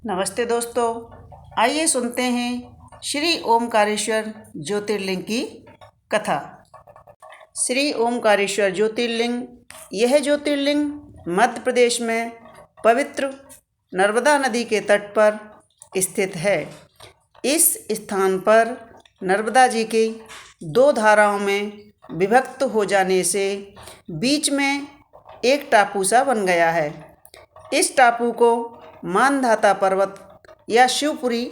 नमस्ते दोस्तों, आइए सुनते हैं श्री ओमकारेश्वर ज्योतिर्लिंग की कथा। श्री ओमकारेश्वर ज्योतिर्लिंग यह ज्योतिर्लिंग मध्य प्रदेश में पवित्र नर्मदा नदी के तट पर स्थित है। इस स्थान पर नर्मदा जी की दो धाराओं में विभक्त हो जाने से बीच में एक टापू सा बन गया है। इस टापू को मानधाता पर्वत या शिवपुरी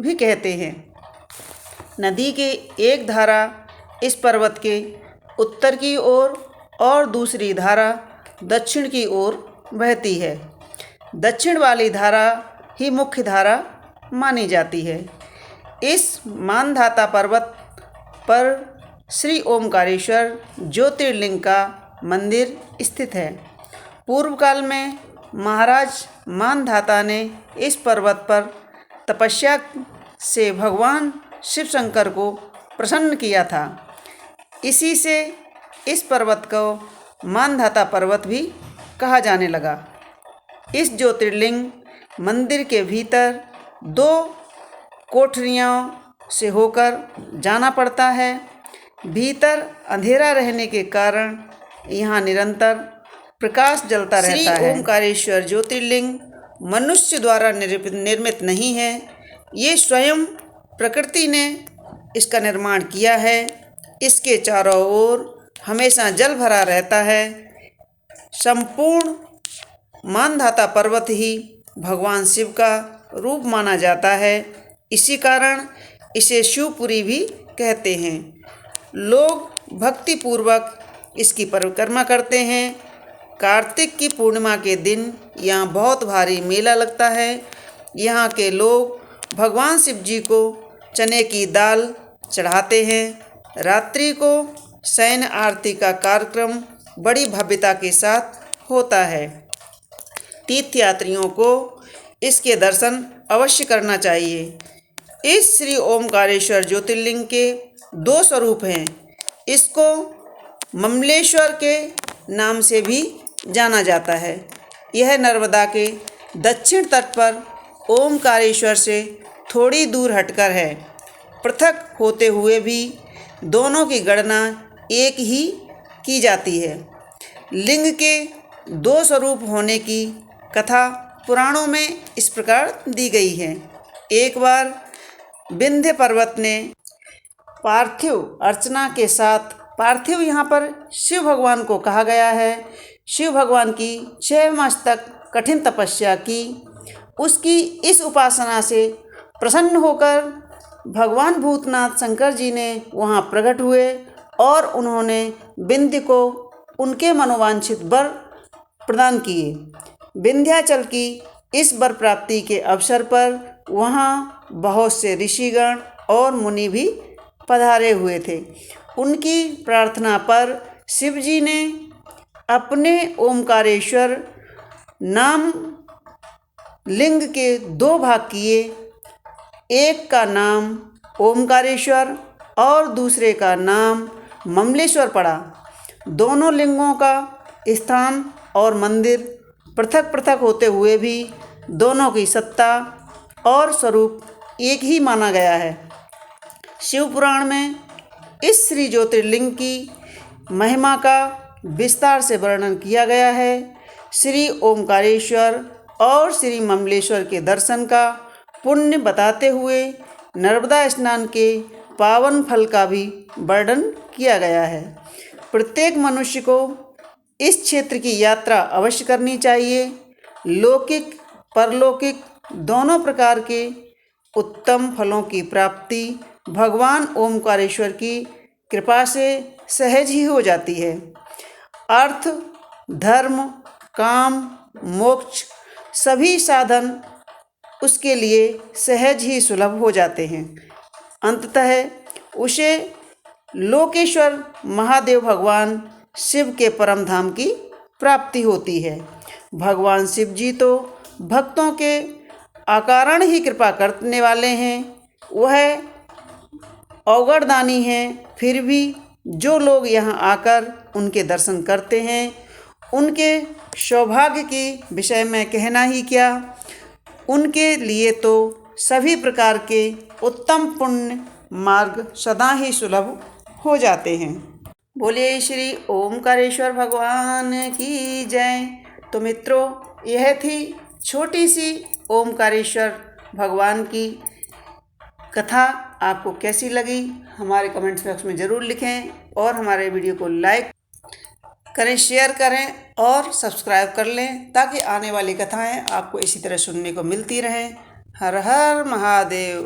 भी कहते हैं। नदी की एक धारा इस पर्वत के उत्तर की ओर और दूसरी धारा दक्षिण की ओर बहती है। दक्षिण वाली धारा ही मुख्य धारा मानी जाती है। इस मानधाता पर्वत पर श्री ओमकारेश्वर ज्योतिर्लिंग का मंदिर स्थित है। पूर्व काल में महाराज मानधाता ने इस पर्वत पर तपस्या से भगवान शिव शंकर को प्रसन्न किया था। इसी से इस पर्वत को मानधाता पर्वत भी कहा जाने लगा। इस ज्योतिर्लिंग मंदिर के भीतर दो कोठरियों से होकर जाना पड़ता है। भीतर अंधेरा रहने के कारण यहाँ निरंतर प्रकाश जलता रहता है। श्री ओमकारेश्वर ज्योतिर्लिंग मनुष्य द्वारा निर्मित नहीं है। ये स्वयं प्रकृति ने इसका निर्माण किया है। इसके चारों ओर हमेशा जल भरा रहता है। संपूर्ण मानधाता पर्वत ही भगवान शिव का रूप माना जाता है। इसी कारण इसे शिवपुरी भी कहते हैं। लोग भक्तिपूर्वक इसकी परिक्रमा करते हैं। कार्तिक की पूर्णिमा के दिन यहाँ बहुत भारी मेला लगता है। यहाँ के लोग भगवान शिव जी को चने की दाल चढ़ाते हैं। रात्रि को शयन आरती का कार्यक्रम बड़ी भव्यता के साथ होता है। तीर्थयात्रियों को इसके दर्शन अवश्य करना चाहिए। इस श्री ओमकारेश्वर ज्योतिर्लिंग के दो स्वरूप हैं। इसको ममलेश्वर के नाम से भी जाना जाता है। यह नर्मदा के दक्षिण तट पर ओमकारेश्वर से थोड़ी दूर हटकर है। पृथक होते हुए भी दोनों की गणना एक ही की जाती है। लिंग के दो स्वरूप होने की कथा पुराणों में इस प्रकार दी गई है। एक बार विंध्य पर्वत ने पार्थिव अर्चना के साथ, पार्थिव यहाँ पर शिव भगवान को कहा गया है, शिव भगवान की 6 मास तक कठिन तपस्या की। उसकी इस उपासना से प्रसन्न होकर भगवान भूतनाथ शंकर जी ने वहाँ प्रकट हुए और उन्होंने विंध्य को उनके मनोवांछित वर प्रदान किए। विंध्याचल की इस वर प्राप्ति के अवसर पर वहाँ बहुत से ऋषिगण और मुनि भी पधारे हुए थे। उनकी प्रार्थना पर शिव जी ने अपने ओमकारेश्वर नाम लिंग के 2 भाग किए। एक का नाम ओमकारेश्वर और दूसरे का नाम ममलेश्वर पड़ा। दोनों लिंगों का स्थान और मंदिर पृथक पृथक होते हुए भी दोनों की सत्ता और स्वरूप एक ही माना गया है। शिव पुराण में इस श्री ज्योतिर्लिंग की महिमा का विस्तार से वर्णन किया गया है। श्री ओमकारेश्वर और श्री ममलेश्वर के दर्शन का पुण्य बताते हुए नर्मदा स्नान के पावन फल का भी वर्णन किया गया है। प्रत्येक मनुष्य को इस क्षेत्र की यात्रा अवश्य करनी चाहिए। लौकिक परलौकिक दोनों प्रकार के उत्तम फलों की प्राप्ति भगवान ओमकारेश्वर की कृपा से सहज ही हो जाती है। अर्थ, धर्म, काम, मोक्ष सभी साधन उसके लिए सहज ही सुलभ हो जाते हैं। अंततः उसे लोकेश्वर महादेव भगवान शिव के परम धाम की प्राप्ति होती है। भगवान शिव जी तो भक्तों के अकारण ही कृपा करने वाले हैं। वह अवगढ़दानी हैं। फिर भी जो लोग यहाँ आकर उनके दर्शन करते हैं, उनके सौभाग्य के विषय में कहना ही क्या। उनके लिए तो सभी प्रकार के उत्तम पुण्य मार्ग सदा ही सुलभ हो जाते हैं। बोलिए श्री ओमकारेश्वर भगवान की जय। तो मित्रों, यह थी छोटी सी ओमकारेश्वर भगवान की कथा। आपको कैसी लगी हमारे कमेंट्स बॉक्स में ज़रूर लिखें और हमारे वीडियो को लाइक करें, शेयर करें और सब्सक्राइब कर लें ताकि आने वाली कथाएं आपको इसी तरह सुनने को मिलती रहें। हर हर महादेव।